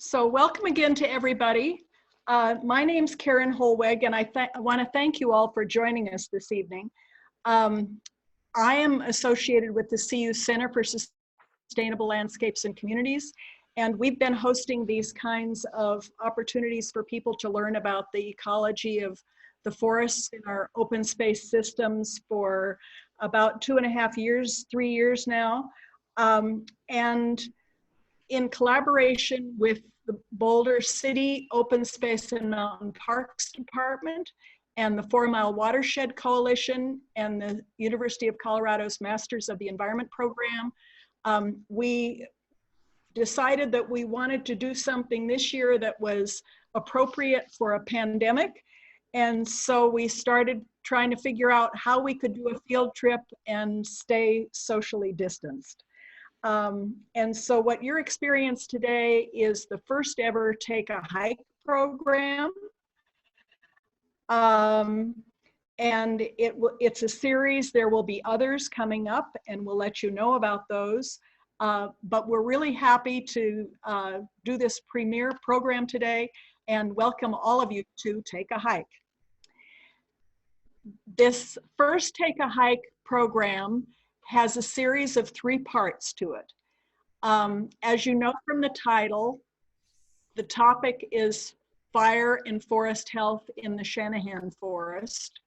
So welcome again to everybody. My name's Karen Holweg, and I want to thank you all for joining us this evening. I am associated with the CU Center for Sustainable Landscapes and Communities, and we've been hosting these kinds of opportunities for people to learn about the ecology of the forests in our open space systems for about 2.5 years, 3 years now. And in collaboration with the Boulder City Open Space and Mountain Parks Department and the 4 Mile Watershed Coalition and the University of Colorado's Masters of the Environment program, we decided that we wanted to do something this year that was appropriate for a pandemic. And so we started trying to figure out how we could do a field trip and stay socially distanced. And so what you're experiencing today is the first ever Take a Hike program. And it's a series. There will be others coming up, and we'll let you know about those. But we're really happy to do this premiere program today and welcome all of you to Take a Hike. This first Take a Hike program has a series of 3 parts to it. As you know from the title, the topic is fire and forest health in the Shanahan Forest,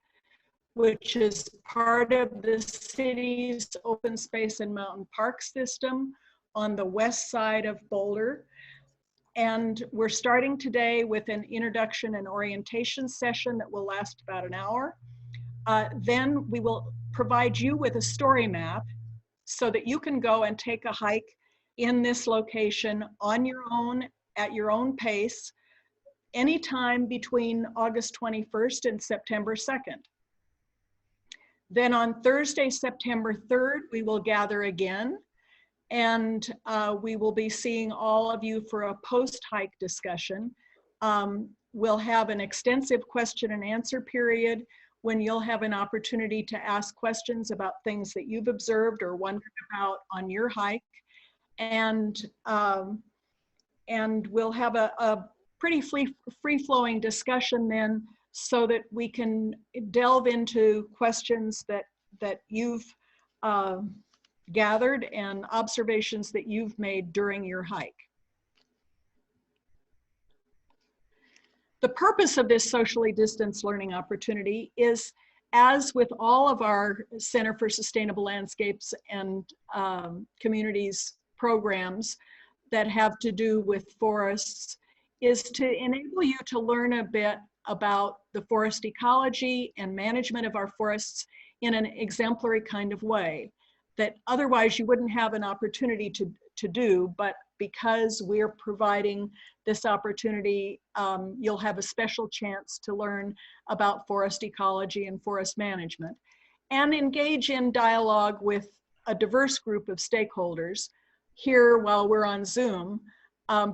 which is part of the city's open space and mountain park system on the west side of Boulder. And we're starting today with an introduction and orientation session that will last about an hour. Then we will provide you with a story map so that you can go and take a hike in this location on your own, at your own pace, anytime between August 21st and September 2nd. Then on Thursday, September 3rd, we will gather again, and we will be seeing all of you for a post-hike discussion. We'll have an extensive question and answer period when you'll have an opportunity to ask questions about things that you've observed or wondered about on your hike. And we'll have a pretty free-flowing discussion then so that we can delve into questions that you've gathered and observations that you've made during your hike. The purpose of this socially distanced learning opportunity is, as with all of our Center for Sustainable Landscapes and Communities programs that have to do with forests, is to enable you to learn a bit about the forest ecology and management of our forests in an exemplary kind of way that otherwise you wouldn't have an opportunity to do, but because we're providing this opportunity, you'll have a special chance to learn about forest ecology and forest management and engage in dialogue with a diverse group of stakeholders here while we're on Zoom.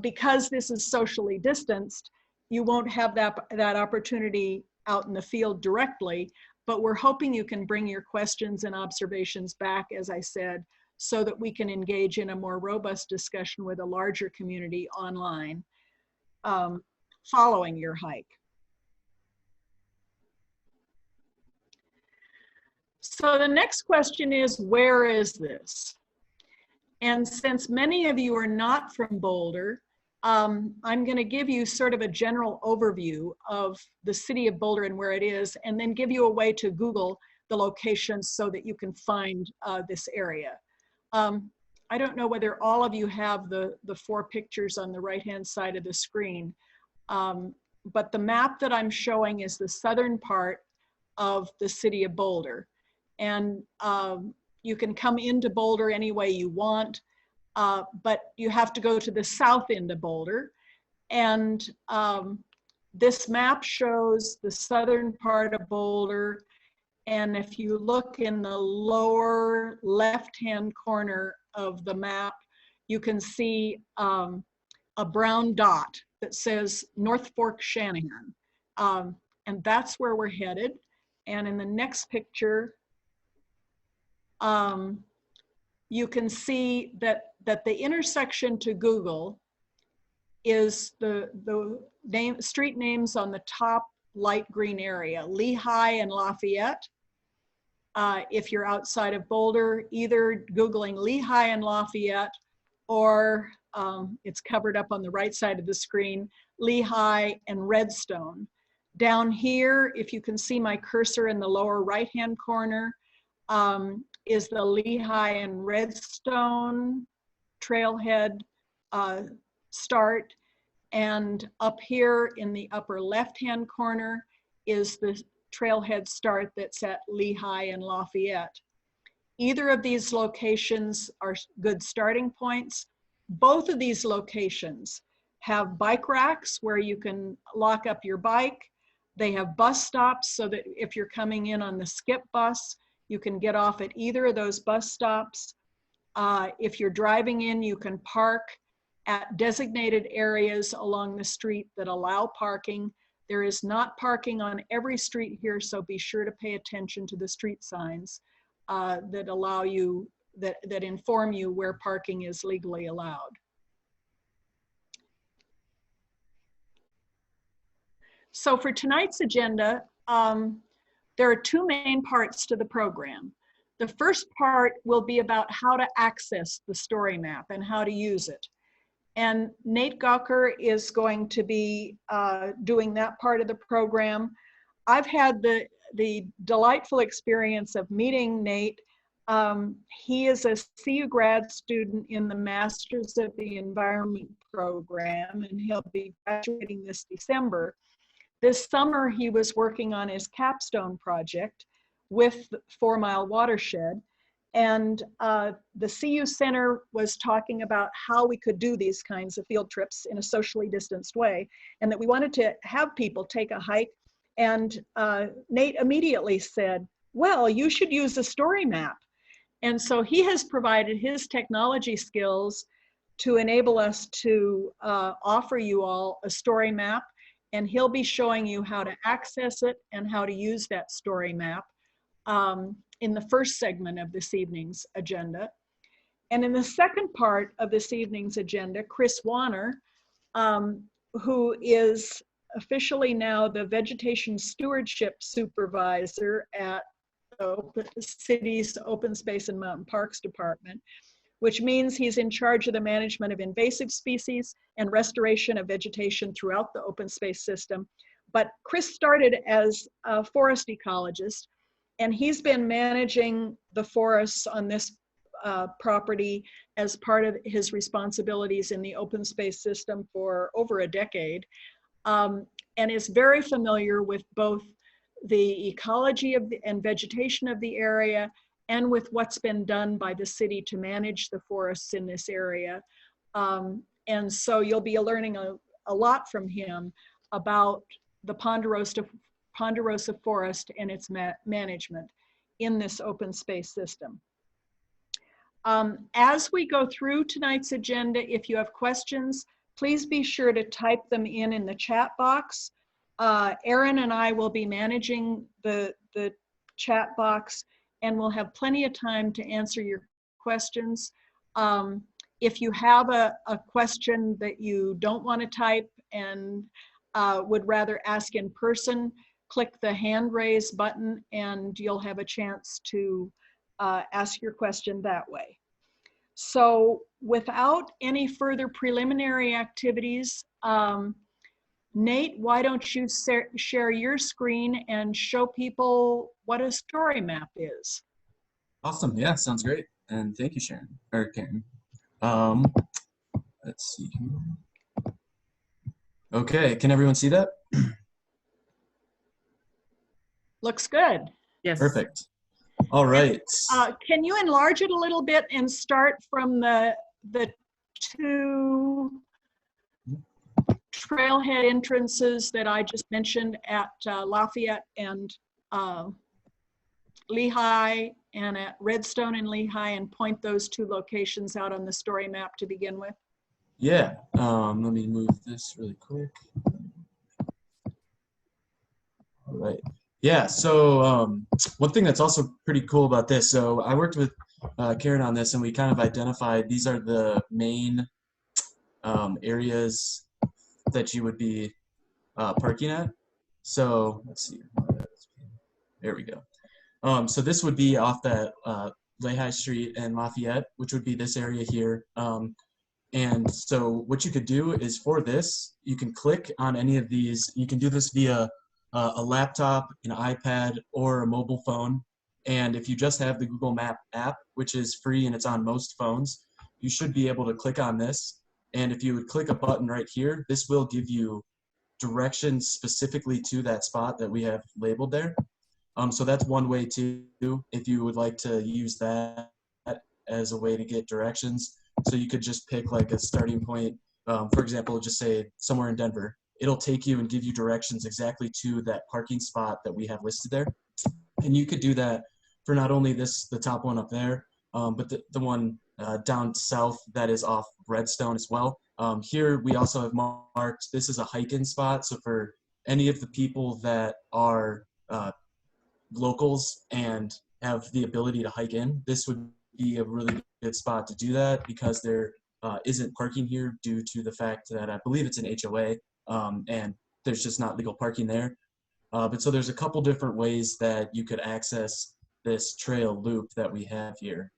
Because this is socially distanced, you won't have that opportunity out in the field directly, but we're hoping you can bring your questions and observations back, as I said, so that we can engage in a more robust discussion with a larger community online following your hike. So the next question is, where is this? And since many of you are not from Boulder, I'm going to give you sort of a general overview of the city of Boulder and where it is, and then give you a way to Google the location so that you can find this area. I don't know whether all of you have the 4 pictures on the right-hand side of the screen, but the map that I'm showing is the southern part of the city of Boulder. And you can come into Boulder any way you want, but you have to go to the south end of Boulder. And this map shows the southern part of Boulder. And if you look in the lower left-hand corner of the map, you can see a brown dot that says North Fork Shanahan. And that's where we're headed. And in the next picture, you can see that the intersection to Google is the street names on the top light green area, Lehigh and Lafayette. If you're outside of Boulder, either Googling Lehigh and Lafayette, or it's covered up on the right side of the screen, Lehigh and Redstone. Down here, if you can see my cursor in the lower right-hand corner, is the Lehigh and Redstone trailhead start. And up here in the upper left-hand corner is the trailhead start that's at Lehigh and Lafayette. Either of these locations are good starting points. Both of these locations have bike racks where you can lock up your bike. They have bus stops so that if you're coming in on the skip bus, you can get off at either of those bus stops. If you're driving in, you can park at designated areas along the street that allow parking. There is not parking on every street here, so be sure to pay attention to the street signs that allow you, that inform you where parking is legally allowed. So for tonight's agenda, there are two main parts to the program. The first part will be about how to access the story map and how to use it. And Nate Gawker is going to be doing that part of the program. I've had the delightful experience of meeting Nate. He is a CU grad student in the Masters of the Environment program, and he'll be graduating this December. This summer, he was working on his capstone project with 4 Mile Watershed. And the CU Center was talking about how we could do these kinds of field trips in a socially distanced way, and that we wanted to have people take a hike. And Nate immediately said, well, you should use a story map. And so he has provided his technology skills to enable us to offer you all a story map, and he'll be showing you how to access it and how to use that story map in the first segment of this evening's agenda. And in the second part of this evening's agenda, Chris Warner, who is officially now the Vegetation Stewardship Supervisor at the city's Open Space and Mountain Parks Department, which means he's in charge of the management of invasive species and restoration of vegetation throughout the open space system. But Chris started as a forest ecologist, and he's been managing the forests on this property as part of his responsibilities in the open space system for over a decade, and is very familiar with both the ecology of and vegetation of the area and with what's been done by the city to manage the forests in this area. And so you'll be learning a lot from him about the Ponderosa Forest and its management in this open space system. As we go through tonight's agenda, if you have questions, please be sure to type them in the chat box. Erin and I will be managing the chat box, and we'll have plenty of time to answer your questions. If you have a question that you don't want to type and would rather ask in person, click the hand raise button and you'll have a chance to ask your question that way. So without any further preliminary activities, Nate, why don't you share your screen and show people what a story map is? Awesome, yeah, sounds great. And thank you, Sharon, or Karen. Let's see here. Okay, can everyone see that? Looks good. Yes. Perfect. All right. Can you enlarge it a little bit and start from the two trailhead entrances that I just mentioned at Lafayette and Lehigh, and at Redstone and Lehigh, and point those two locations out on the story map to begin with? Yeah, let me move this really quick. All right. Yeah, so one thing that's also pretty cool about this, so I worked with Karen on this, and we kind of identified these are the main areas that you would be parking at. So let's see. There we go. So this would be off that Lehigh Street and Lafayette, which would be this area here. And so what you could do is for this, you can click on any of these. You can do this via a laptop, an iPad, or a mobile phone. And if you just have the Google Map app, which is free and it's on most phones, you should be able to click on this. And if you would click a button right here, this will give you directions specifically to that spot that we have labeled there. So that's one way to, if you would like to use that as a way to get directions. So you could just pick like a starting point, for example, just say somewhere in Denver. It'll take you and give you directions exactly to that parking spot that we have listed there. And you could do that for not only the top one up there, but the one down south that is off Redstone as well. Here we also have marked, this is a hike-in spot. So for any of the people that are locals and have the ability to hike in, this would be a really good spot to do that because there isn't parking here due to the fact that I believe it's an HOA and there's just not legal parking there. But so there's a couple different ways that you could access this trail loop that we have here.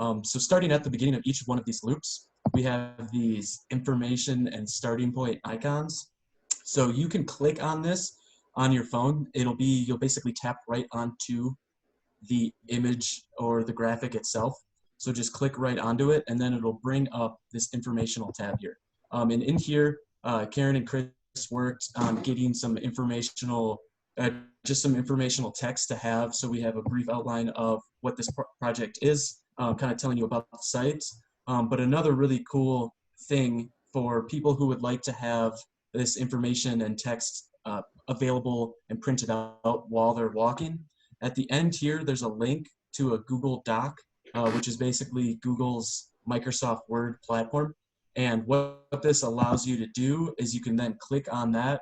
So starting at the beginning of each one of these loops, we have these information and starting point icons. So you can click on this on your phone. You'll basically tap right onto the image or the graphic itself. So just click right onto it, and then it'll bring up this informational tab here. And in here, Karen and Chris worked on getting some informational, just some informational text to have. So we have a brief outline of what this project is, kind of telling you about the site. But another really cool thing for people who would like to have this information and text available and printed out while they're walking, at the end here, there's a link to a Google Doc, which is basically Google's Microsoft Word platform. And what this allows you to do is you can then click on that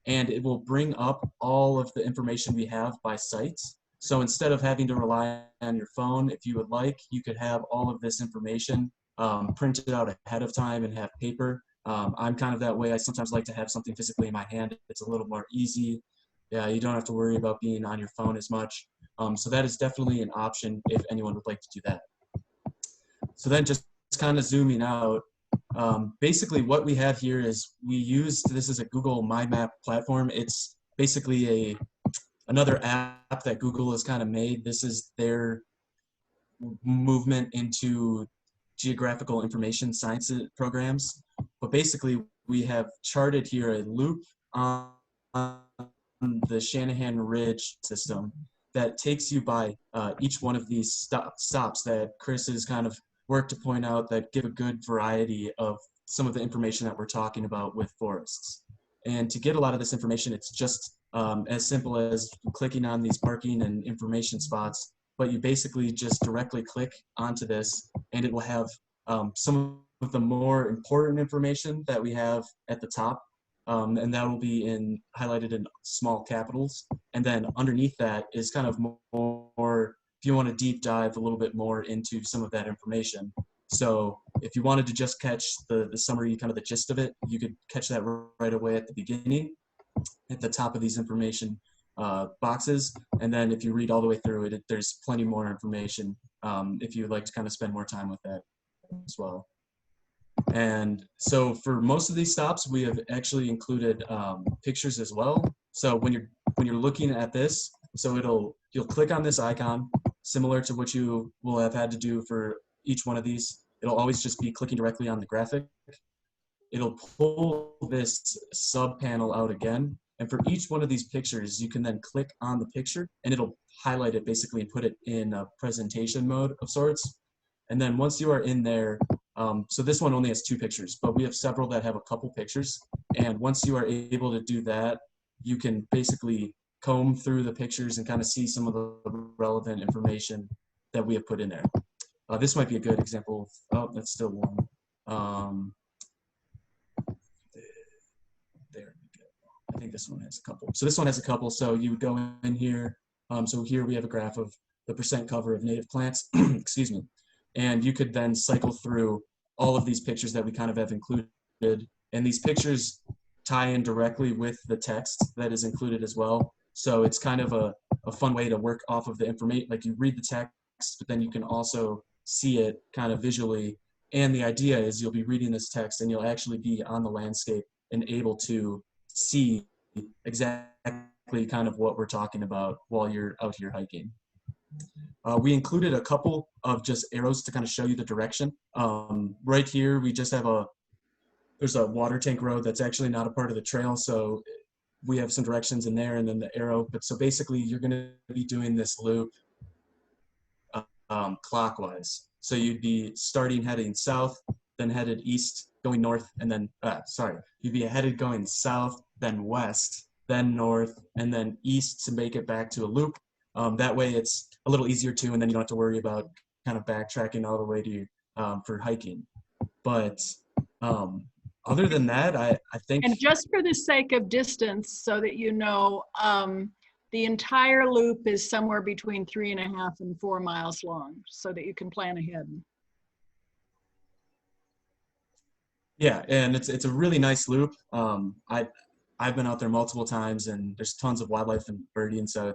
and it will bring up all of the information we have by site. So instead of having to rely on your phone, if you would like, you could have all of this information printed out ahead of time and have paper. I'm kind of that way. I sometimes like to have something physically in my hand. It's a little more easy. Yeah, you don't have to worry about being on your phone as much. So that is definitely an option if anyone would like to do that. So then just kind of zooming out, basically what we have here is this is a Google My Map platform. It's basically another app that Google has kind of made. This is their movement into geographical information science programs. But basically we have charted here a loop on the Shanahan Ridge system that takes you by each one of these stops that Chris has kind of worked to point out that give a good variety of some of the information that we're talking about with forests. And to get a lot of this information, it's just as simple as clicking on these parking and information spots, but you basically just directly click onto this and it will have some of the more important information that we have at the top. And that will be highlighted in small capitals. And then underneath that is kind of more, if you want to deep dive a little bit more into some of that information. So if you wanted to just catch the summary, kind of the gist of it, you could catch that right away at the beginning, at the top of these information boxes. And then if you read all the way through it, there's plenty more information if you'd like to kind of spend more time with that as well. And so for most of these stops, we have actually included pictures as well. So when you're looking at this, so you'll click on this icon, similar to what you will have had to do for each one of these. It'll always just be clicking directly on the graphic. It'll pull this sub panel out again. And for each one of these pictures, you can then click on the picture and it'll highlight it basically and put it in a presentation mode of sorts. And then once you are in there, so this one only has 2 pictures, but we have several that have a couple pictures. And once you are able to do that, you can basically comb through the pictures and kind of see some of the relevant information that we have put in there. This might be a good example. Oh, that's still one. There we go. I think this one has a couple. So this one has a couple. So you would go in here. So here we have a graph of the % cover of native plants. Excuse me. And you could then cycle through all of these pictures that we kind of have included. And these pictures tie in directly with the text that is included as well. So it's kind of a fun way to work off of the information. Like you read the text, but then you can also see it kind of visually. And the idea is you'll be reading this text and you'll actually be on the landscape and able to see exactly kind of what we're talking about while you're out here hiking. We included a couple of just arrows to kind of show you the direction. Right here, we just have there's a water tank road that's actually not a part of the trail. So we have some directions in there and then the arrow. But so basically you're gonna be doing this loop clockwise. So you'd be starting heading south, then headed east, going north, and then, you'd be headed going south, then west, then north, and then east to make it back to a loop. That way it's a little easier too, and then you don't have to worry about kind of backtracking all the way to for hiking. But other than that, I think. And just for the sake of distance, so that you know, the entire loop is somewhere between 3.5 and 4 miles long, so that you can plan ahead. Yeah, and it's a really nice loop. I've been out there multiple times, and there's tons of wildlife and birding, so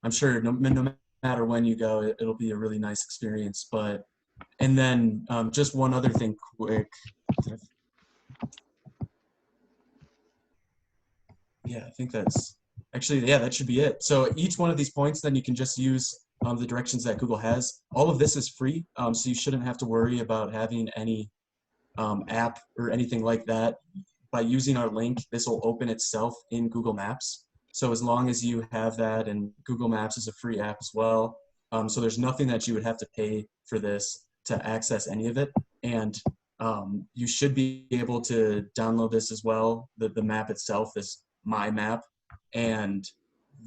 I'm sure no matter when you go, it'll be a really nice experience. And then just one other thing quick. Yeah, I think that's actually, yeah, that should be it. So each one of these points, then you can just use the directions that Google has. All of this is free, so you shouldn't have to worry about having any app or anything like that. By using our link, this will open itself in Google Maps. So as long as you have that, and Google Maps is a free app as well, so there's nothing that you would have to pay for this to access any of it. And you should be able to download this as well. The map itself is My Map, and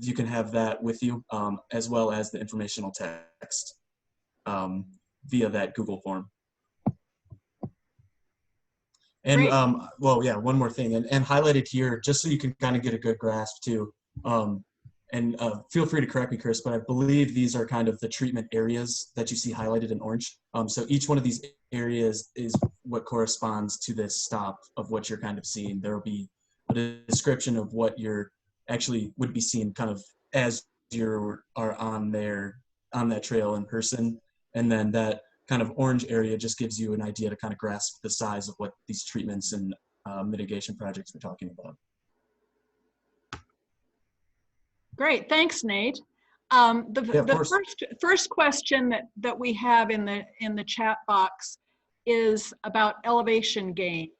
you can have that with you as well as the informational text via that Google form. And well, yeah, one more thing, and highlighted here, just so you can kind of get a good grasp too. And feel free to correct me, Chris, but I believe these are kind of the treatment areas that you see highlighted in orange. So each one of these areas is what corresponds to this stop of what you're kind of seeing. There will be a description of what you're actually would be seeing kind of as you are on that trail in person, and then that kind of orange area just gives you an idea to kind of grasp the size of what these treatments and mitigation projects we're talking about. Great, thanks, Nate. Yeah, the first question that we have in the chat box is about elevation gain.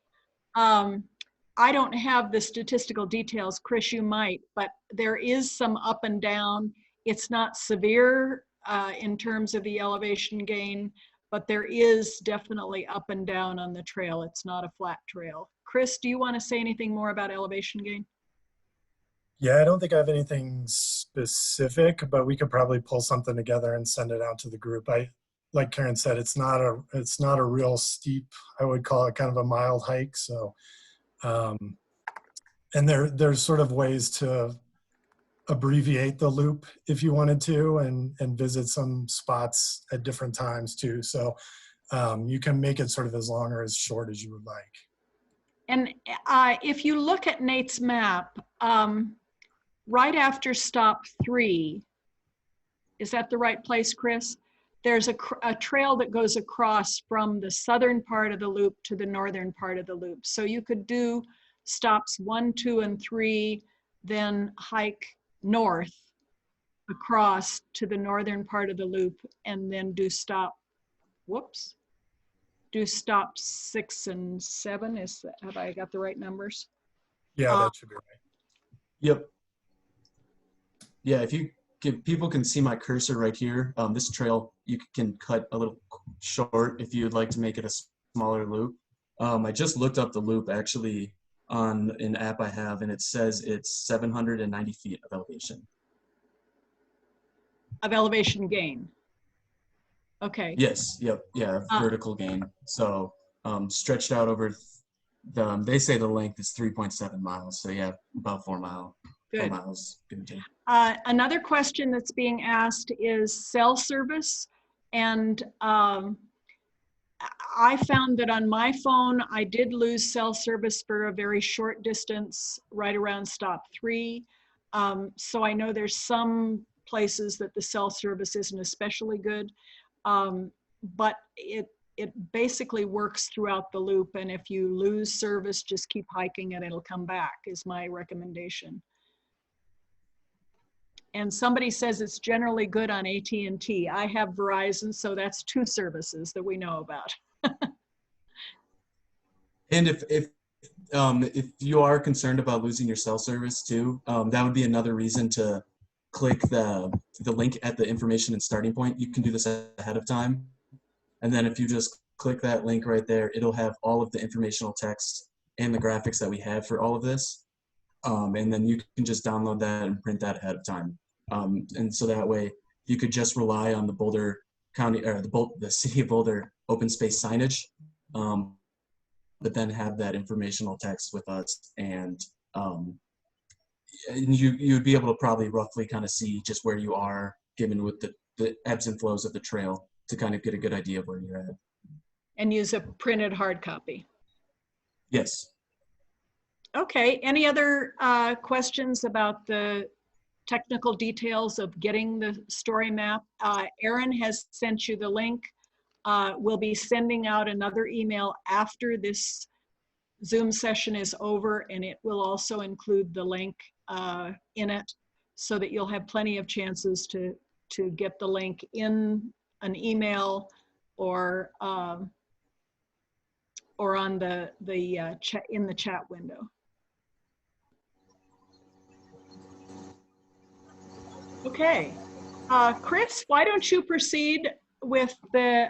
I don't have the statistical details, Chris, you might, but there is some up and down. It's not severe in terms of the elevation gain, but there is definitely up and down on the trail. It's not a flat trail. Chris, do you want to say anything more about elevation gain? Yeah, I don't think I have anything specific, but we could probably pull something together and send it out to the group. Like Karen said, it's not a real steep, I would call it kind of a mild hike. So, and there's sort of ways to abbreviate the loop if you wanted to, and visit some spots at different times too. So you can make it sort of as long or as short as you would like. And if you look at Nate's map, right after stop 3, is that the right place, Chris? There's a trail that goes across from the southern part of the loop to the northern part of the loop. So you could do stops 1, 2, and 3, then hike north across to the northern part of the loop, and then do stops 6 and 7. Have I got the right numbers? Yeah, that should be right. Yep. Yeah, people can see my cursor right here. This trail you can cut a little short if you'd like to make it a smaller loop. I just looked up the loop actually on an app I have, and it says it's 790 feet of elevation. Of elevation gain. Okay. Yes. Yep. Yeah. Vertical gain. So stretched out over they say the length is 3.7 miles. So yeah, about 4 miles. Good. 4 miles. Another question that's being asked is cell service, and I found that on my phone, I did lose cell service for a very short distance, right around stop 3. So I know there's some places that the cell service isn't especially good, but it basically works throughout the loop. And if you lose service, just keep hiking and it'll come back, is my recommendation. And somebody says it's generally good on AT&T. I have Verizon, so that's 2 services that we know about. And if you are concerned about losing your cell service too, that would be another reason to click the link at the information and starting point. You can do this ahead of time. And then if you just click that link right there, it'll have all of the informational text and the graphics that we have for all of this. And then you can just download that and print that ahead of time. And so that way you could just rely on the Boulder County or the City of Boulder open space signage, but then have that informational text with us, and you would be able to probably roughly kind of see just where you are given with the ebbs and flows of the trail to kind of get a good idea of where you're at. And use a printed hard copy. Yes. Okay, any other questions about the technical details of getting the story map? Erin has sent you the link. We'll be sending out another email after this Zoom session is over, and it will also include the link in it, so that you'll have plenty of chances to get the link in an email or on the chat, in the chat window. Okay, Chris, why don't you proceed with the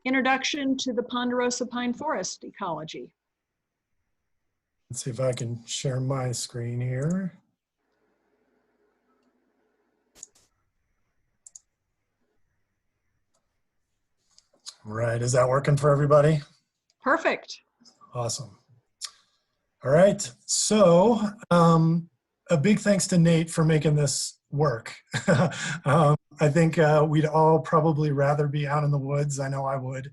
introduction to the Ponderosa Pine Forest ecology. Let's see if I can share my screen here. Right, is that working for everybody? Perfect. Awesome. All right, so a big thanks to Nate for making this work. I think we'd all probably rather be out in the woods. I know I would.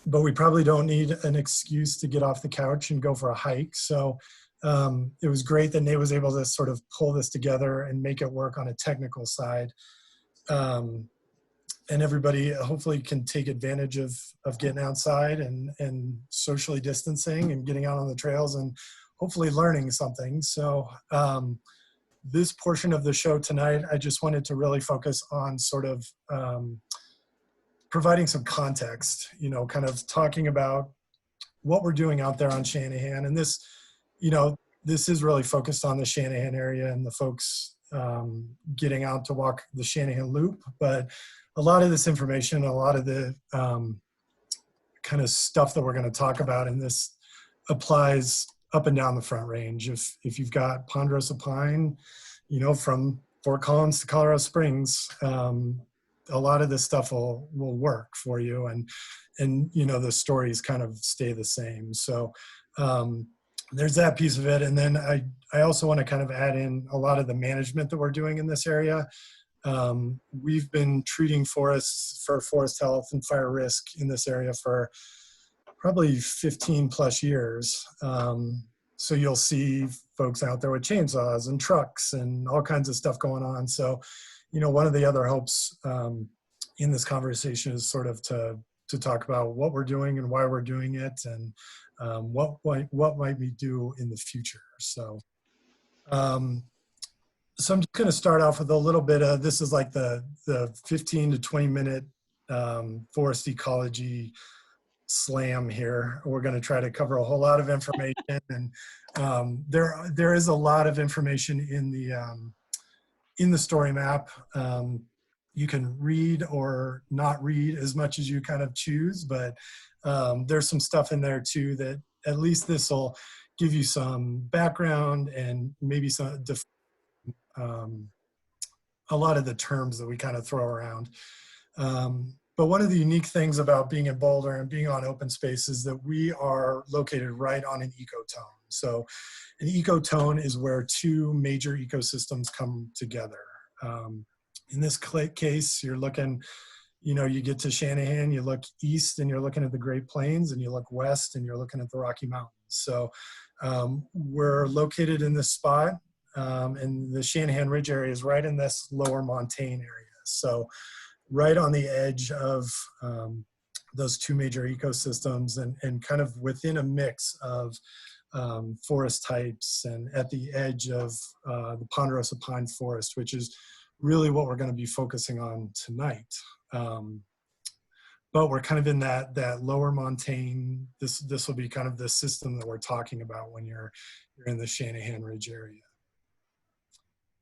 But we probably don't need an excuse to get off the couch and go for a hike. So it was great that Nate was able to sort of pull this together and make it work on a technical side. And everybody hopefully can take advantage of getting outside and socially distancing and getting out on the trails and hopefully learning something. So this portion of the show tonight, I just wanted to really focus on sort of providing some context, you know, kind of talking about what we're doing out there on Shanahan. And this, you know, this is really focused on the Shanahan area and the folks getting out to walk the Shanahan Loop. But a lot of this information, a lot of the kind of stuff that we're going to talk about in this applies up and down the Front Range. If you've got ponderosa pine, you know, from Fort Collins to Colorado Springs, a lot of this stuff will work for you, and you know, the stories kind of stay the same. So there's that piece of it. And then I also want to kind of add in a lot of the management that we're doing in this area. We've been treating forests for forest health and fire risk in this area for probably 15 plus years. So you'll see folks out there with chainsaws and trucks and all kinds of stuff going on. So, you know, one of the other hopes in this conversation is sort of to talk about what we're doing and why we're doing it, and what might we do in the future. So I'm just going to start off with a little bit of, this is like the 15 to 20 minute forest ecology slam here. We're going to try to cover a whole lot of information, and there is a lot of information in the story map. You can read or not read as much as you kind of choose, but there's some stuff in there too that at least this will give you some background and maybe some a lot of the terms that we kind of throw around. But one of the unique things about being in Boulder and being on open space is that we are located right on an ecotone. So an ecotone is where two major ecosystems come together. In this case, you're looking you know, you get to Shanahan, you look east and you're looking at the Great Plains, and you look west and you're looking at the Rocky Mountains. So we're located in this spot, and the Shanahan Ridge area is right in this lower montane area. So right on the edge of those two major ecosystems, and kind of within a mix of forest types, and at the edge of the ponderosa pine forest, which is really what we're going to be focusing on tonight. But we're kind of in that lower montane. This will be kind of the system that we're talking about when you're in the Shanahan Ridge area.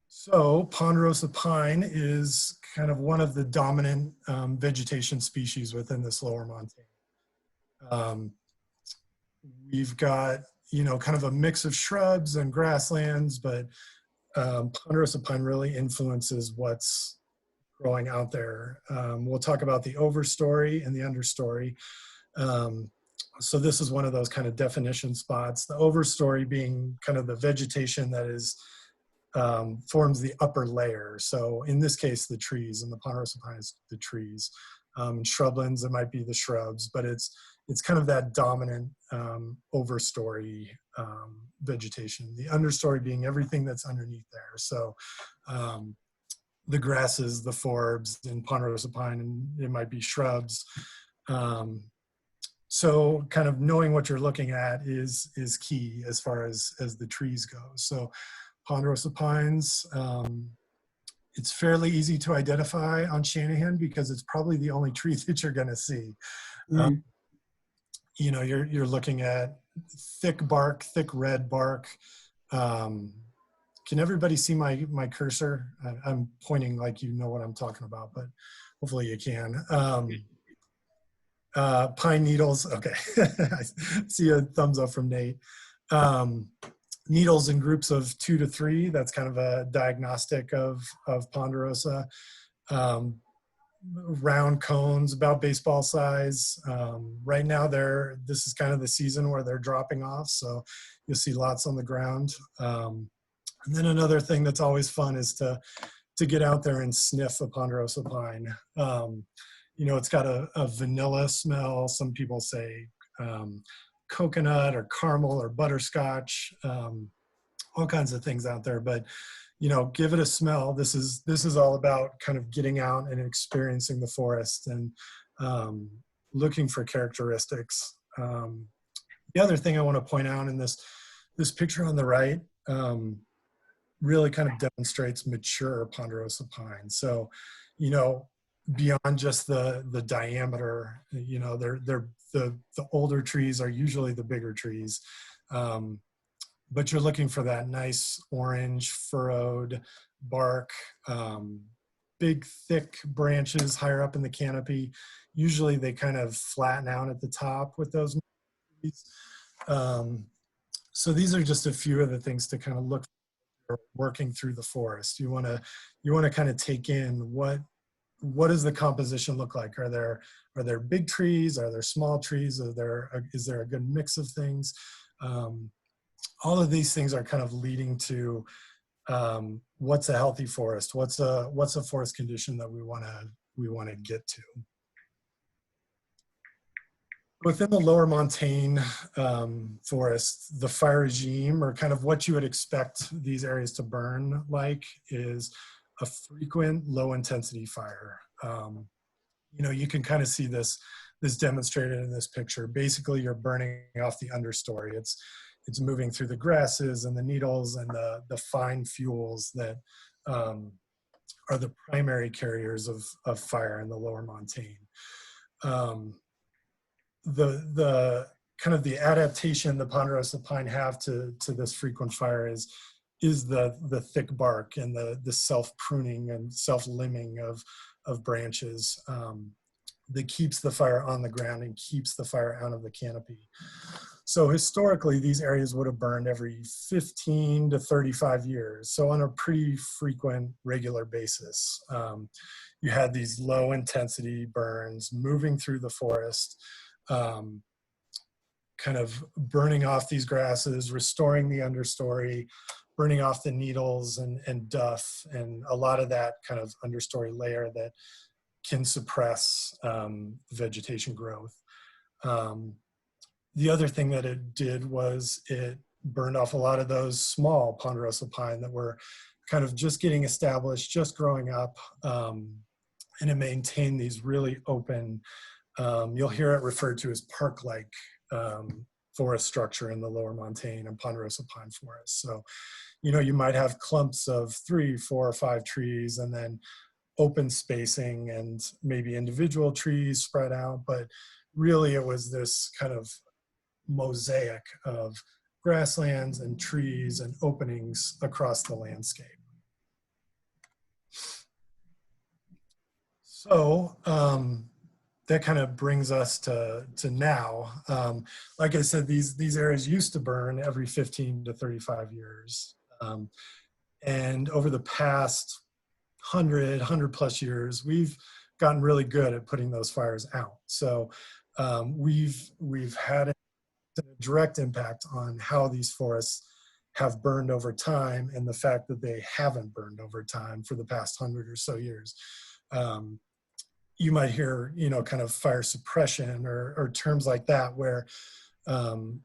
So ponderosa pine is kind of one of the dominant vegetation species within this lower montane. We've got, you know, kind of a mix of shrubs and grasslands, but ponderosa pine really influences what's growing out there. We'll talk about the overstory and the understory. So this is one of those kind of definition spots. The overstory being kind of the vegetation that is forms the upper layer. So in this case, the trees, and the ponderosa pine is the trees. Shrublands, it might be the shrubs, but it's kind of that dominant overstory vegetation. The understory being everything that's underneath there. So the grasses, the forbs, and ponderosa pine, and it might be shrubs. So kind of knowing what you're looking at is key as far as the trees go. So ponderosa pines, it's fairly easy to identify on Shanahan because it's probably the only tree that you're going to see. You know, you're looking at thick bark, thick red bark. Can everybody see my cursor? I'm pointing like you know what I'm talking about, but hopefully you can. Pine needles, okay. I see a thumbs up from Nate. Needles in groups of 2 to 3, that's kind of a diagnostic of ponderosa. Round cones, about baseball size. Right now, this is kind of the season where they're dropping off, so you'll see lots on the ground. And then another thing that's always fun is to get out there and sniff a ponderosa pine. You know, it's got a vanilla smell. Some people say coconut or caramel or butterscotch, all kinds of things out there. But, you know, give it a smell. This is all about kind of getting out and experiencing the forest and looking for characteristics. The other thing I want to point out in this picture on the right really kind of demonstrates mature ponderosa pine. So, you know, beyond just the diameter, you know, the older trees are usually the bigger trees. But you're looking for that nice orange furrowed bark, big thick branches higher up in the canopy. Usually they kind of flatten out at the top with those trees. So these are just a few of the things to kind of look for working through the forest. You want to kind of take in what does the composition look like? Are there big trees? Are there small trees? Is there a good mix of things? All of these things are kind of leading to what's a healthy forest? What's a forest condition that we want to get to? Within the lower montane forest, the fire regime, or kind of what you would expect these areas to burn like, is a frequent low intensity fire. You know, you can kind of see this demonstrated in this picture. Basically, you're burning off the understory. It's moving through the grasses and the needles and the fine fuels that are the primary carriers of fire in the lower montane. The kind of the adaptation the ponderosa pine have to this frequent fire is the thick bark and the self-pruning and self-limbing of branches that keeps the fire on the ground and keeps the fire out of the canopy. So historically, these areas would have burned every 15 to 35 years. So on a pretty frequent, regular basis, you had these low intensity burns moving through the forest, kind of burning off these grasses, restoring the understory, burning off the needles and duff, and a lot of that kind of understory layer that can suppress vegetation growth. The other thing that it did was it burned off a lot of those small ponderosa pine that were kind of just getting established, just growing up, and it maintained these really open, you'll hear it referred to as park-like forest structure in the lower montane and ponderosa pine forest. So, you know, you might have clumps of 3, 4, or 5 trees and then open spacing and maybe individual trees spread out, but really it was this kind of mosaic of grasslands and trees and openings across the landscape. So that kind of brings us to now. Like I said, these areas used to burn every 15 to 35 years. And over the past 100 plus years, we've gotten really good at putting those fires out. So we've had a direct impact on how these forests have burned over time and the fact that they haven't burned over time for the past 100 or so years. You might hear, you know, kind of fire suppression or terms like that, where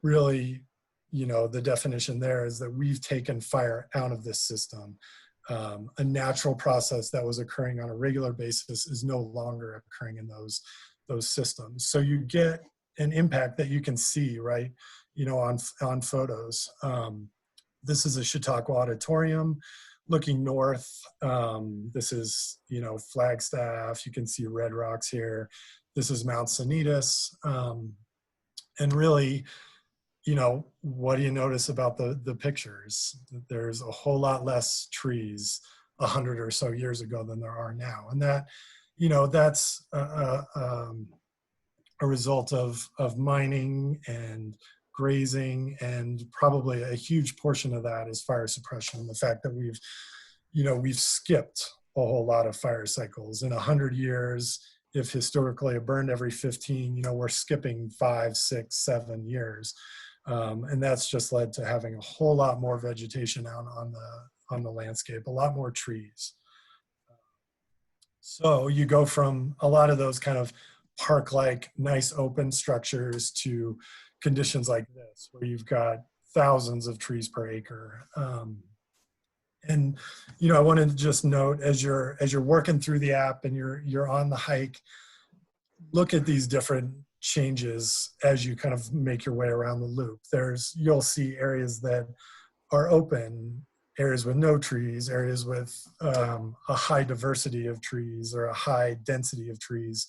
really, you know, the definition there is that we've taken fire out of this system. A natural process that was occurring on a regular basis is no longer occurring in those systems. So you get an impact that you can see, right, you know, on photos. This is a Chautauqua Auditorium looking north. This is, you know, Flagstaff. You can see Red Rocks here. This is Mount Sanitas. And really, you know, what do you notice about the pictures? There's a whole lot less trees 100 or so years ago than there are now. And that, you know, that's a result of mining and grazing, and probably a huge portion of that is fire suppression. The fact that we've skipped a whole lot of fire cycles. In 100 years, if historically it burned every 15, you know, we're skipping 5, 6, 7 years. And that's just led to having a whole lot more vegetation out on the landscape, a lot more trees. So you go from a lot of those kind of park-like nice open structures to conditions like this, where you've got thousands of trees per acre. And, you know, I wanted to just note, as you're working through the app and you're on the hike, look at these different changes as you kind of make your way around the loop. You'll see areas that are open, areas with no trees, areas with a high diversity of trees or a high density of trees.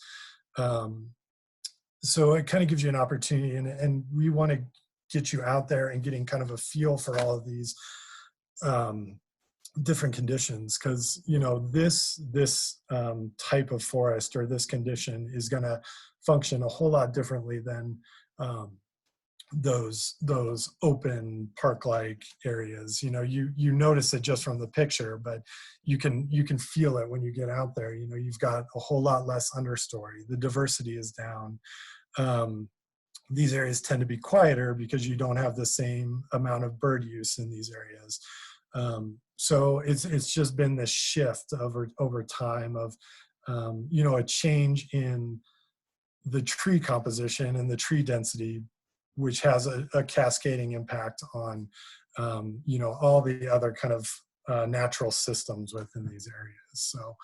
So it kind of gives you an opportunity, and we want to get you out there and getting kind of a feel for all of these different conditions, because, you know, this type of forest or this condition is going to function a whole lot differently than those open park-like areas. You know, you notice it just from the picture, but you can feel it when you get out there. You know, you've got a whole lot less understory. The diversity is down. These areas tend to be quieter because you don't have the same amount of bird use in these areas. So it's just been this shift over time of, you know, a change in the tree composition and the tree density, which has a cascading impact on, you know, all the other kind of natural systems within these areas. So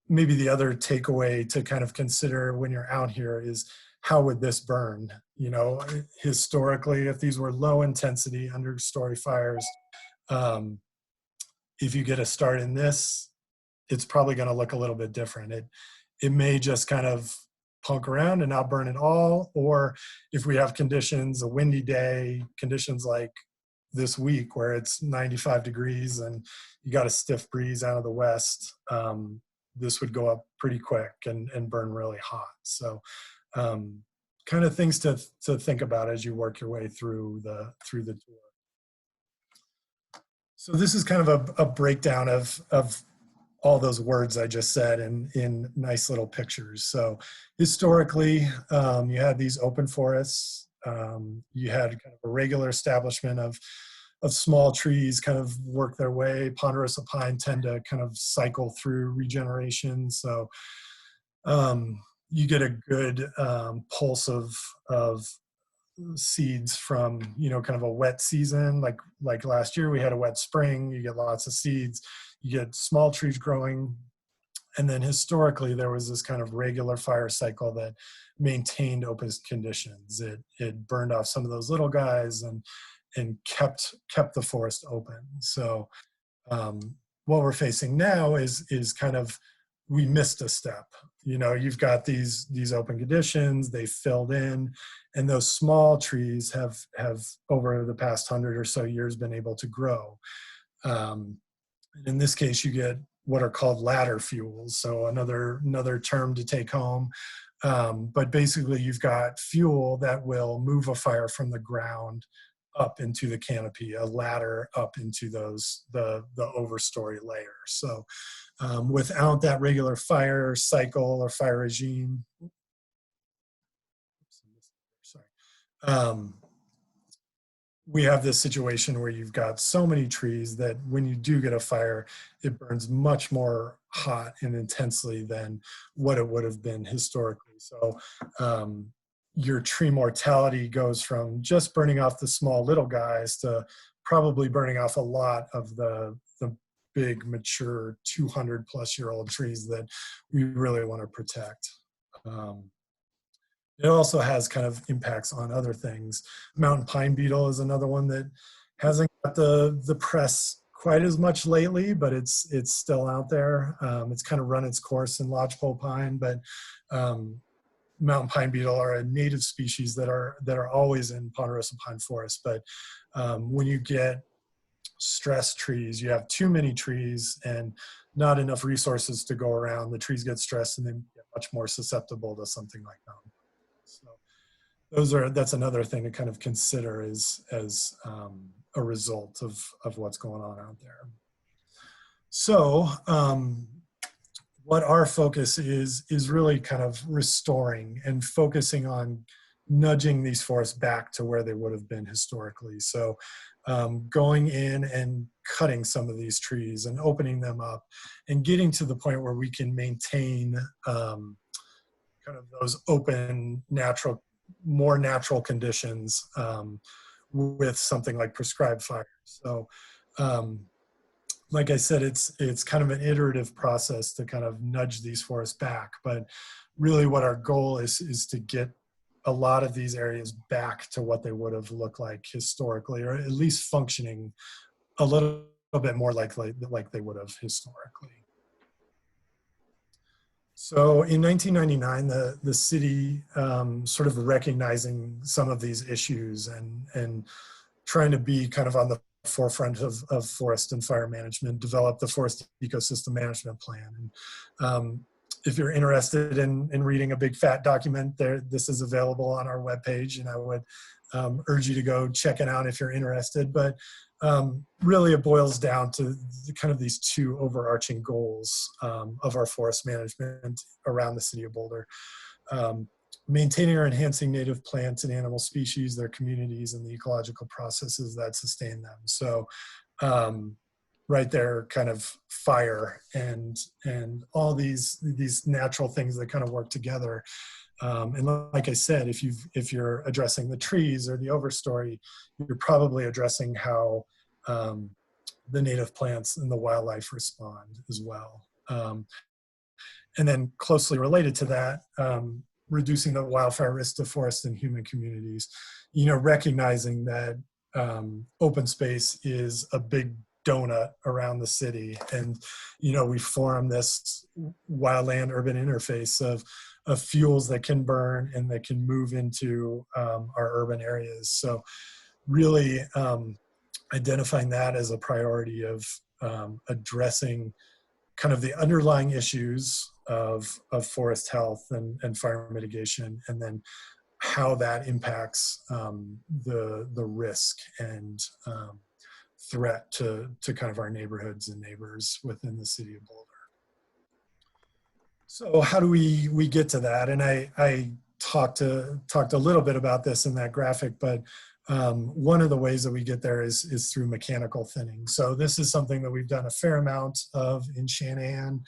maybe the other takeaway to kind of consider when you're out here is, how would this burn? You know, historically, if these were low intensity understory fires, if you get a start in this, it's probably going to look a little bit different. It may just kind of punk around and not burn at all. Or if we have conditions, a windy day, conditions like this week where it's 95 degrees and you got a stiff breeze out of the west, this would go up pretty quick and burn really hot. So kind of things to think about as you work your way through the tour. So this is kind of a breakdown of all those words I just said in nice little pictures. So historically, you had these open forests. You had kind of a regular establishment of small trees kind of work their way. Ponderosa pine tend to kind of cycle through regeneration. So you get a good pulse of seeds from, kind of a wet season. Like last year we had a wet spring. You get lots of seeds. You get small trees growing. And then historically, there was this kind of regular fire cycle that maintained open conditions. It burned off some of those little guys and kept the forest open. So what we're facing now is kind of, we missed a step. You've got these open conditions, they filled in, and those small trees have over the past 100 or so years been able to grow. In this case, you get what are called ladder fuels. So another term to take home. But basically you've got fuel that will move a fire from the ground up into the canopy, a ladder up into the overstory layer. So without that regular fire cycle or fire regime, we have this situation where you've got so many trees that when you do get a fire, it burns much more hot and intensely than what it would have been historically. So your tree mortality goes from just burning off the small little guys to probably burning off a lot of the big mature 200 plus year old trees that we really want to protect. It also has kind of impacts on other things. Mountain pine beetle is another one that hasn't got the press quite as much lately, but it's still out there. It's kind of run its course in lodgepole pine, but mountain pine beetle are a native species that are always in ponderosa pine forest. But when you get stressed trees, you have too many trees and not enough resources to go around, the trees get stressed and they get much more susceptible to something like mountain pine. So that's another thing to kind of consider as a result of what's going on out there. So what our focus is really kind of restoring and focusing on nudging these forests back to where they would have been historically. So going in and cutting some of these trees and opening them up and getting to the point where we can maintain kind of those open, more natural conditions with something like prescribed fire. So like I said, it's kind of an iterative process to kind of nudge these forests back. But really what our goal is to get a lot of these areas back to what they would have looked like historically, or at least functioning a little bit more like they would have historically. So in 1999, the city sort of recognizing some of these issues and trying to be kind of on the forefront of forest and fire management, developed the Forest Ecosystem Management Plan. And if you're interested in reading a big fat document, this is available on our webpage, and I would urge you to go check it out if you're interested. But really it boils down to kind of these two overarching goals of our forest management around the city of Boulder. Maintaining or enhancing native plants and animal species, their communities, and the ecological processes that sustain them. So right there, kind of fire and all these natural things that kind of work together. And like I said, if you're addressing the trees or the overstory, you're probably addressing how the native plants and the wildlife respond as well. And then closely related to that, reducing the wildfire risk to forest and human communities, recognizing that open space is a big donut around the city. And, we form this wildland urban interface of fuels that can burn and that can move into our urban areas. So really identifying that as a priority of addressing kind of the underlying issues of forest health and fire mitigation, and then how that impacts the risk and threat to kind of our neighborhoods and neighbors within the city of Boulder. So how do we get to that? And I talked a little bit about this in that graphic, but one of the ways that we get there is through mechanical thinning. So this is something that we've done a fair amount of in Shanahan,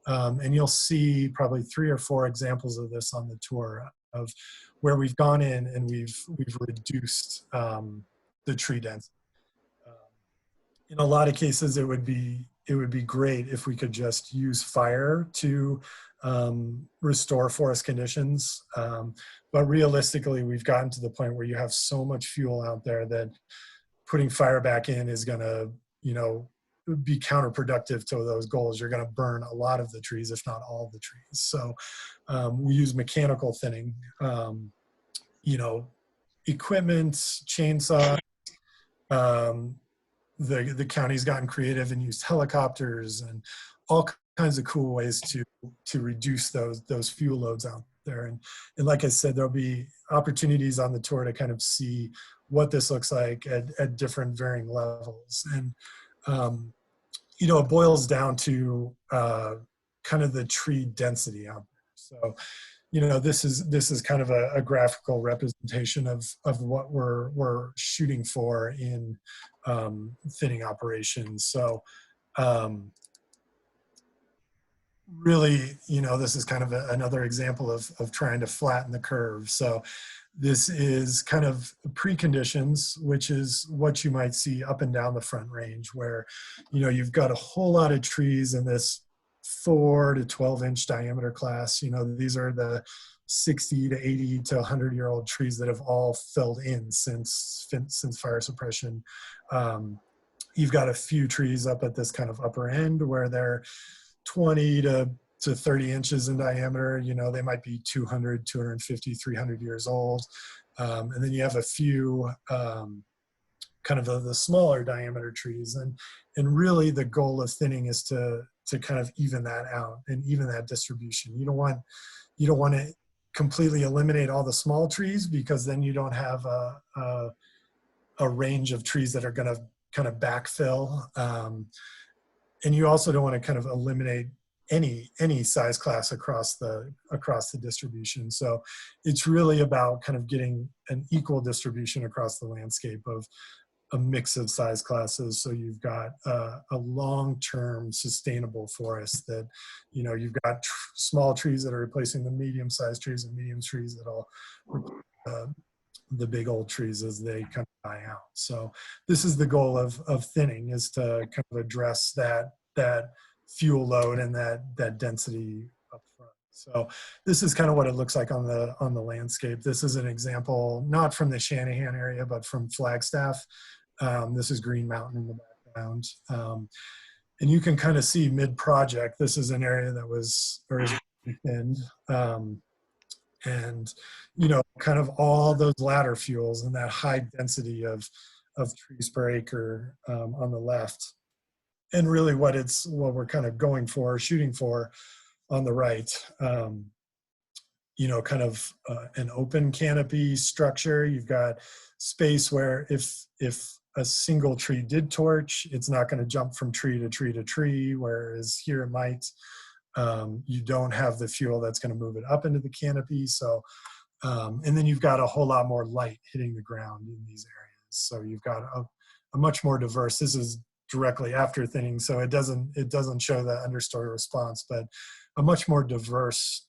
and you'll see probably 3 or 4 examples of this on the tour of where we've gone in and we've reduced the tree density. In a lot of cases, it would be great if we could just use fire to restore forest conditions. But realistically, we've gotten to the point where you have so much fuel out there that putting fire back in is going to, be counterproductive to those goals. You're going to burn a lot of the trees, if not all the trees. So we use mechanical thinning, equipment, chainsaw. The county's gotten creative and used helicopters and all kinds of cool ways to reduce those fuel loads out there. And like I said, there'll be opportunities on the tour to kind of see what this looks like at different varying levels. And, it boils down to kind of the tree density out there. So, this is kind of a graphical representation of what we're shooting for in thinning operations. So really, this is kind of another example of trying to flatten the curve. So this is kind of preconditions, which is what you might see up and down the Front Range, where, you've got a whole lot of trees in this 4 to 12-inch diameter class. These are the 60 to 80 to 100-year-old trees that have all filled in since fire suppression. You've got a few trees up at this kind of upper end where they're 20 to 30 inches in diameter. They might be 200, 250, 300 years old. And then you have a few kind of the smaller diameter trees. And really the goal of thinning is to kind of even that out and even that distribution. You don't want to completely eliminate all the small trees, because then you don't have a range of trees that are going to kind of backfill. And you also don't want to kind of eliminate any size class across the distribution. So it's really about kind of getting an equal distribution across the landscape of a mix of size classes. So you've got a long-term sustainable forest that, you've got small trees that are replacing the medium-sized trees and medium trees that all the big old trees as they kind of die out. So this is the goal of thinning, is to kind of address that fuel load and that density up front. So this is kind of what it looks like on the landscape. This is an example, not from the Shanahan area, but from Flagstaff. This is Green Mountain in the background. And you can kind of see mid-project, this is an area that is thinned. And, kind of all those ladder fuels and that high density of trees per acre on the left. And really what we're kind of going for, shooting for on the right, kind of an open canopy structure. You've got space where if a single tree did torch, it's not going to jump from tree to tree to tree, whereas here it might. You don't have the fuel that's going to move it up into the canopy. So, and then you've got a whole lot more light hitting the ground in these areas. So you've got a much more diverse, this is directly after thinning, so it doesn't show the understory response, but a much more diverse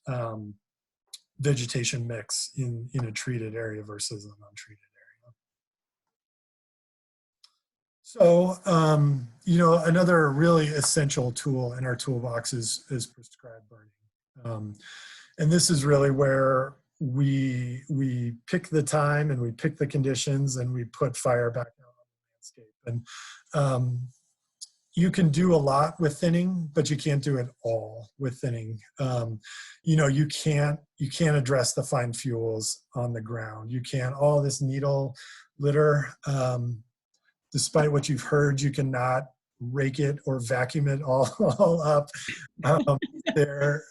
vegetation mix in a treated area versus an untreated area. So, another really essential tool in our toolbox is prescribed burning. And this is really where we pick the time and we pick the conditions and we put fire back out on the landscape. And you can do a lot with thinning, but you can't do it all with thinning. You can't address the fine fuels on the ground. You can't, all this needle litter, despite what you've heard, you cannot rake it or vacuum it all up. There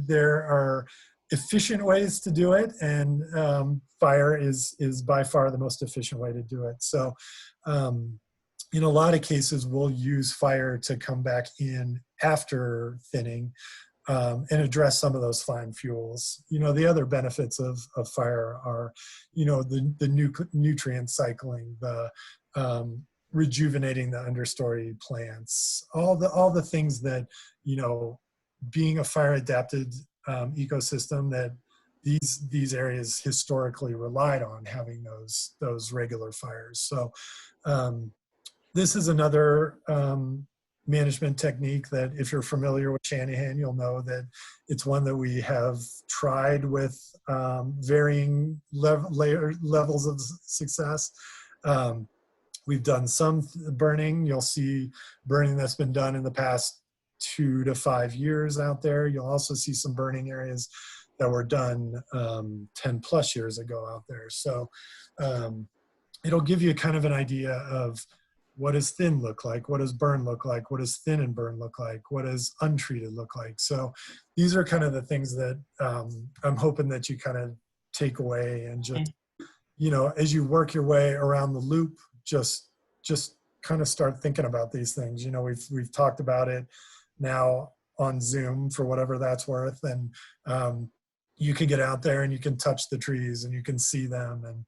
are efficient ways to do it, and fire is by far the most efficient way to do it. So in a lot of cases, we'll use fire to come back in after thinning and address some of those fine fuels. The other benefits of fire are, the nutrient cycling, the rejuvenating the understory plants, all the things that, being a fire adapted ecosystem that these areas historically relied on, having those regular fires. So this is another management technique that, if you're familiar with Shanahan, you'll know that it's one that we have tried with varying levels of success. We've done some burning. You'll see burning that's been done in the past 2 to 5 years out there. You'll also see some burning areas that were done 10 plus years ago out there. So it'll give you kind of an idea of what does thin look like, what does burn look like, what does thin and burn look like, what does untreated look like. So these are kind of the things that I'm hoping that you kind of take away, and just, as you work your way around the loop, just kind of start thinking about these things. We've talked about it now on Zoom for whatever that's worth, and you can get out there and you can touch the trees and you can see them, and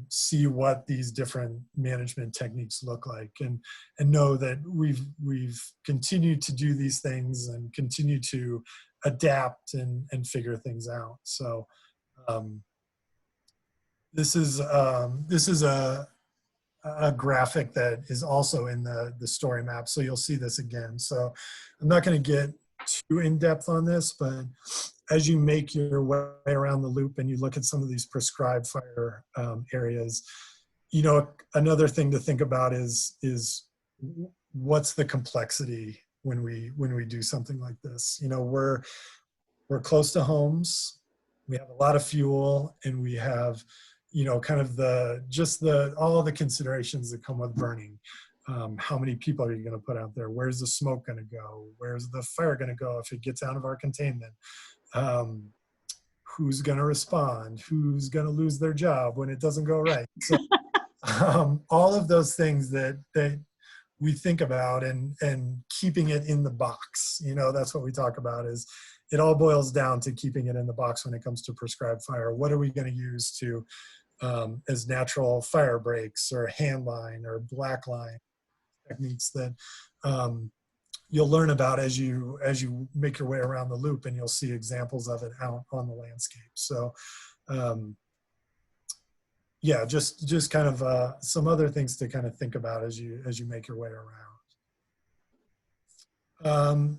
see what these different management techniques look like, and know that we've continued to do these things and continue to adapt and figure things out. So this is a graphic that is also in the story map, so you'll see this again. So I'm not going to get too in depth on this, but as you make your way around the loop and you look at some of these prescribed fire areas, another thing to think about is what's the complexity when we do something like this. We're close to homes, we have a lot of fuel, and we have kind of all the considerations that come with burning. How many people are you going to put out there? Where's the smoke going to go? Where's the fire going to go if it gets out of our containment? Who's going to respond? Who's going to lose their job when it doesn't go right? So all of those things that we think about, and keeping it in the box, that's what we talk about. Is it all boils down to keeping it in the box when it comes to prescribed fire. What are we going to use to as natural fire breaks or hand line or black line techniques that you'll learn about as you make your way around the loop, and you'll see examples of it out on the landscape. So yeah, just kind of some other things to kind of think about as you make your way around.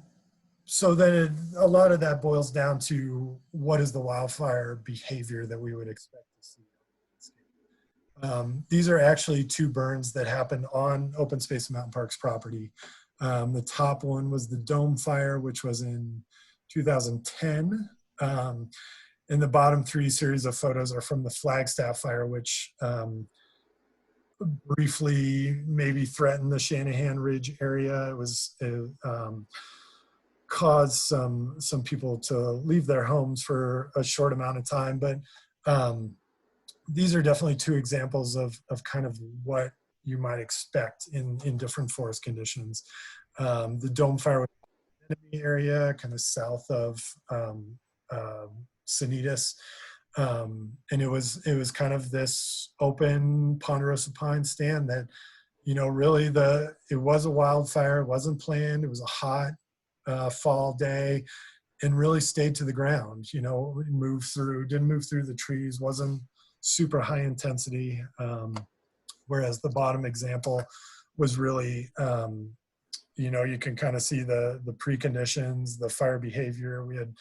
So then a lot of that boils down to what is the wildfire behavior that we would expect to see. These are actually 2 burns that happened on Open Space and Mountain Parks property. The top one was the Dome Fire, which was in 2010. And the bottom 3 series of photos are from the Flagstaff Fire, which briefly maybe threatened the Shanahan Ridge area. It caused some people to leave their homes for a short amount of time. But these are definitely 2 examples of kind of what you might expect in different forest conditions. The Dome Fire was in the enemy area, kind of south of Sanitas. And it was kind of this open ponderosa pine stand that, really it was a wildfire. It wasn't planned. It was a hot fall day, and really stayed to the ground. Didn't move through the trees, wasn't super high intensity. Whereas the bottom example was really, you can kind of see the preconditions, the fire behavior. We had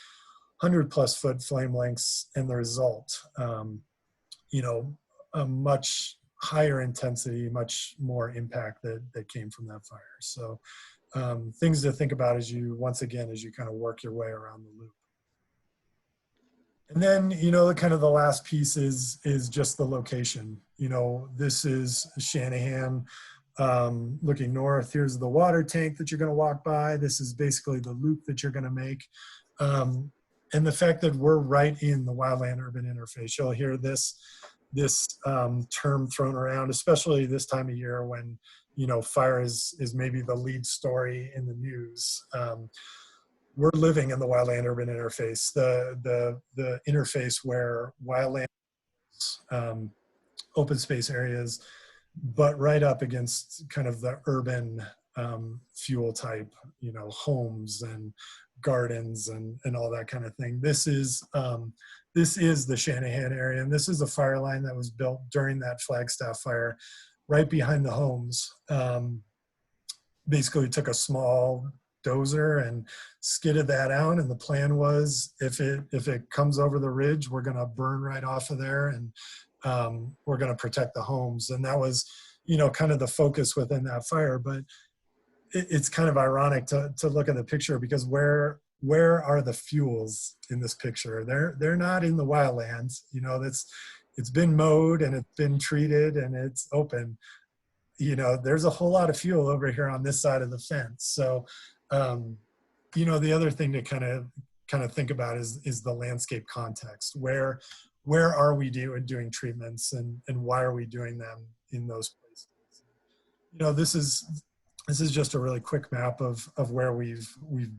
100+ foot flame lengths, and the result, a much higher intensity, much more impact that came from that fire. So things to think about as you kind of work your way around the loop. And then, kind of the last piece is just the location. This is Shanahan looking north. Here's the water tank that you're going to walk by. This is basically the loop that you're going to make. And the fact that we're right in the wildland urban interface, you'll hear this term thrown around, especially this time of year when, fire is maybe the lead story in the news. we're living in the wildland urban interface, the interface where wildland, open space areas, but right up against kind of the urban fuel type, you know, homes and gardens and all that kind of thing. This is the Shanahan area, and this is a fire line that was built during that Flagstaff fire, right behind the homes. Basically, we took a small dozer and skidded that out, and the plan was if it comes over the ridge, we're going to burn right off of there, and we're going to protect the homes. And that was, you know, kind of the focus within that fire. But it's kind of ironic to look at the picture, because where are the fuels in this picture? They're not in the wildlands. You know, it's been mowed and it's been treated and it's open. You know, there's a whole lot of fuel over here on this side of the fence. So, you know, the other thing to kind of think about is the landscape context. Where are we doing treatments, and why are we doing them in those places? You know, this is just a really quick map of where we've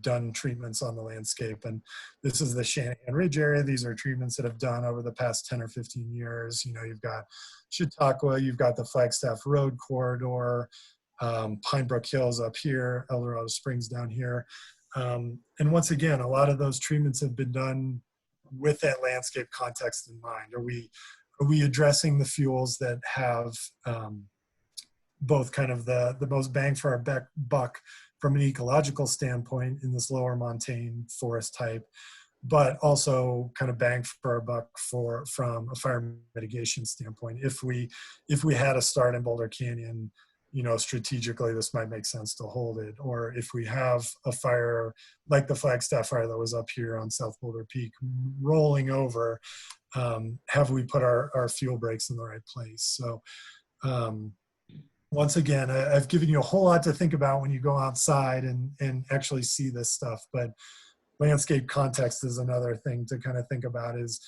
done treatments on the landscape. And this is the Shanahan Ridge area. These are treatments that have done over the past 10 or 15 years. You know, you've got Chautauqua, you've got the Flagstaff Road corridor, Pine Brook Hills up here, El Dorado Springs down here. And once again, a lot of those treatments have been done with that landscape context in mind. Are we addressing the fuels that have both kind of the most bang for our buck from an ecological standpoint in this lower montane forest type, but also kind of bang for our buck from a fire mitigation standpoint? If we had a start in Boulder Canyon, you know, strategically this might make sense to hold it. Or if we have a fire like the Flagstaff fire that was up here on South Boulder Peak rolling over, have we put our fuel breaks in the right place? So once again, I've given you a whole lot to think about when you go outside and actually see this stuff, but landscape context is another thing to kind of think about. Is,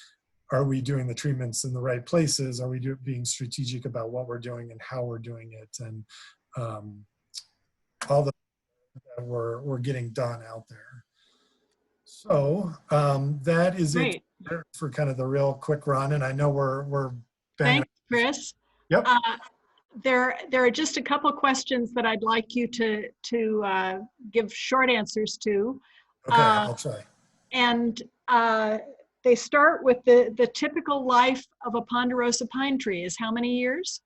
are we doing the treatments in the right places? Are we being strategic about what we're doing and how we're doing it? And all the that we're getting done out there. So that is Great. it for kind of the real quick run. And I know we're banging. Thanks, Chris. Yep. There are just a couple questions that I'd like you to give short answers to. Okay, I'll try. And they start with the typical life of a ponderosa pine tree is how many years?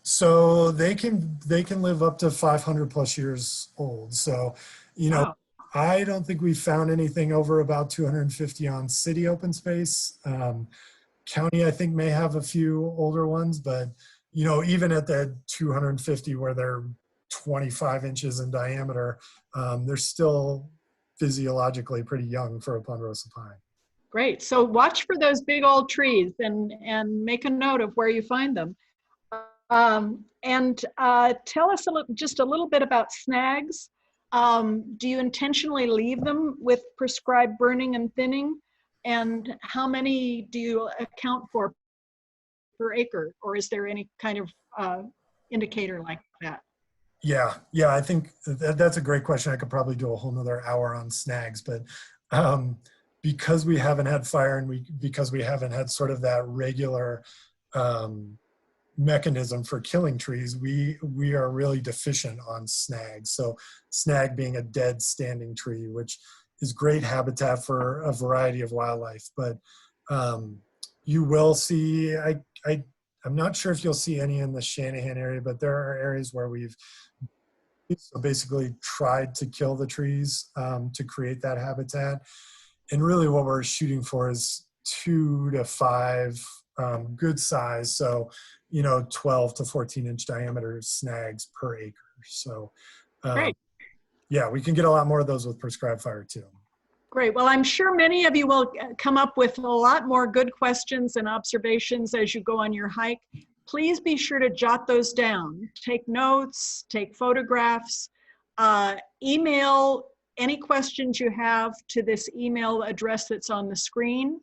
So they can live up to 500 plus years old. So, you know, wow. I don't think we found anything over about 250 on city open space. County, I think, may have a few older ones, but, you know, even at the 250 where they're 25 inches in diameter, they're still physiologically pretty young for a ponderosa pine. Great. So watch for those big old trees and make a note of where you find them. Tell us just a little bit about snags. Do you intentionally leave them with prescribed burning and thinning? And how many do you account for per acre? Or is there any kind of indicator like that? Yeah, I think that's a great question. I could probably do a whole nother hour on snags, but because we haven't had fire and because we haven't had sort of that regular mechanism for killing trees, we are really deficient on snags. So snag being a dead standing tree, which is great habitat for a variety of wildlife, but you will see, I'm not sure if you'll see any in the Shanahan area, but there are areas where we've basically tried to kill the trees to create that habitat. And really what we're shooting for is 2 to 5 good size. So, you know, 12 to 14 inch diameter snags per acre. So great. Yeah, we can get a lot more of those with prescribed fire too. Great. Well, I'm sure many of you will come up with a lot more good questions and observations as you go on your hike. Please be sure to jot those down. Take notes, take photographs, email any questions you have to this email address that's on the screen.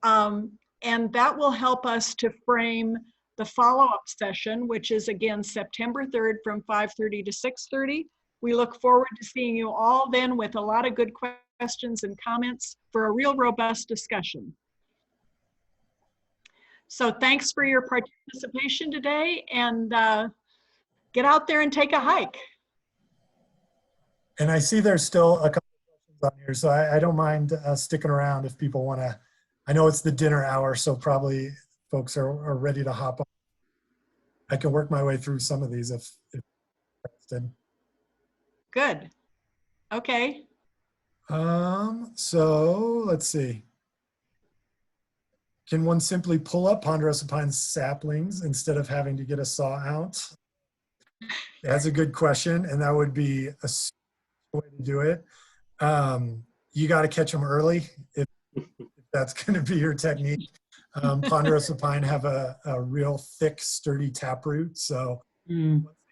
And that will help us to frame the follow-up session, which is again September 3rd from 5:30 to 6:30. We look forward to seeing you all then with a lot of good questions and comments for a real robust discussion. So thanks for your participation today, and get out there and take a hike. And I see there's still a couple of questions on here, so I don't mind sticking around if people want to. I know it's the dinner hour, so probably folks are ready to hop on. I can work my way through some of these if interested. Good. Okay. So let's see. Can one simply pull up ponderosa pine saplings instead of having to get a saw out? That's a good question, and that would be a way to do it. You got to catch them early if that's going to be your technique. Ponderosa pine have a real thick, sturdy taproot, so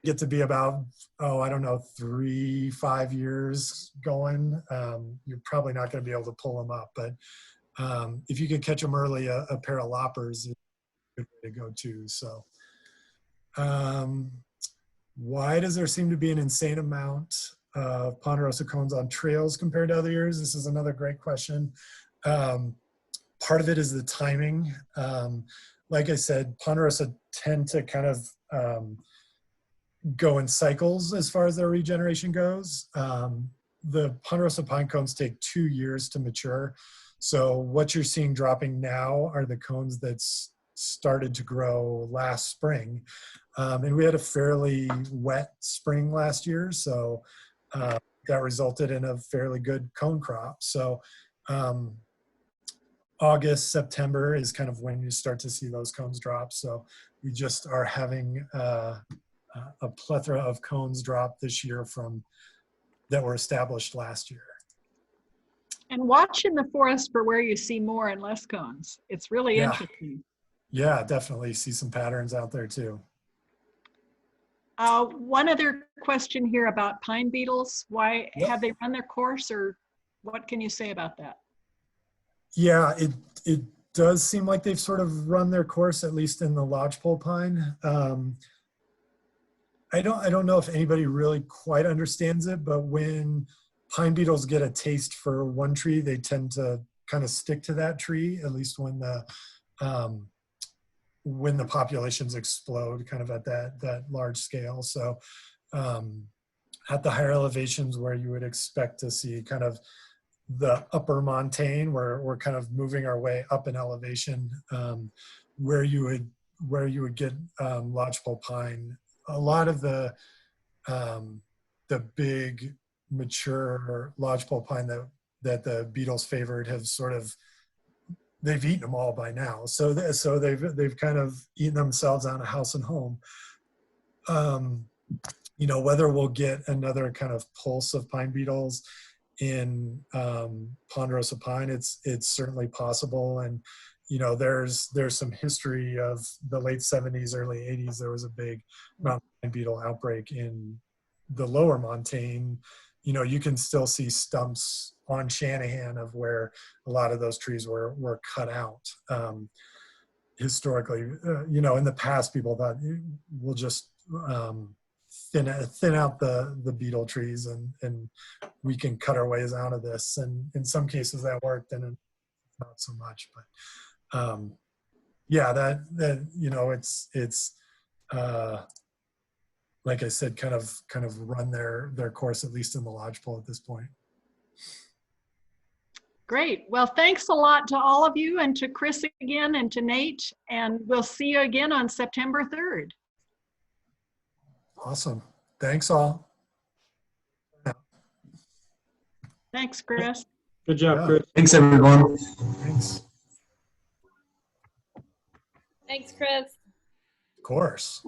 get to be about, I don't know, 3-5 years going. You're probably not going to be able to pull them up, but if you can catch them early, a pair of loppers is a good way to go too. So why does there seem to be an insane amount of ponderosa cones on trails compared to other years? This is another great question. Part of it is the timing. Like I said, ponderosa tend to kind of go in cycles as far as their regeneration goes. The ponderosa pine cones take 2 years to mature. So what you're seeing dropping now are the cones that started to grow last spring. And we had a fairly wet spring last year, so that resulted in a fairly good cone crop. So August, September is kind of when you start to see those cones drop. So we just are having a plethora of cones drop this year from that were established last year. And watch in the forest for where you see more and less cones. It's really interesting. Yeah, definitely see some patterns out there too. One other question here about pine beetles. Why have they run their course, or what can you say about that? Yeah, it does seem like they've sort of run their course, at least in the lodgepole pine. I don't know if anybody really quite understands it, but when pine beetles get a taste for one tree, they tend to kind of stick to that tree, at least when the populations explode kind of at that large scale. So at the higher elevations where you would expect to see kind of the upper montane, where we're kind of moving our way up in elevation, where you would get lodgepole pine. A lot of the big mature lodgepole pine that the beetles favored have sort of, they've eaten them all by now. So they've kind of eaten themselves out of house and home. You know, whether we'll get another kind of pulse of pine beetles in ponderosa pine, it's certainly possible. And you know, there's some history of the late 70s, early 80s. There was a big mountain pine beetle outbreak in the lower montane. You know, you can still see stumps on Shanahan of where a lot of those trees were cut out. Historically, you know, in the past, people thought we'll just thin out the beetle trees and we can cut our ways out of this. And in some cases that worked, and not so much. But yeah, that you know, it's like I said, kind of run their course, at least in the lodgepole at this point. Great. Well, thanks a lot to all of you, and to Chris again, and to Nate, and we'll see you again on September 3rd. Awesome. Thanks all. Thanks, Chris. Good job, Chris. Thanks, everyone. Thanks. Thanks, Chris. Of course.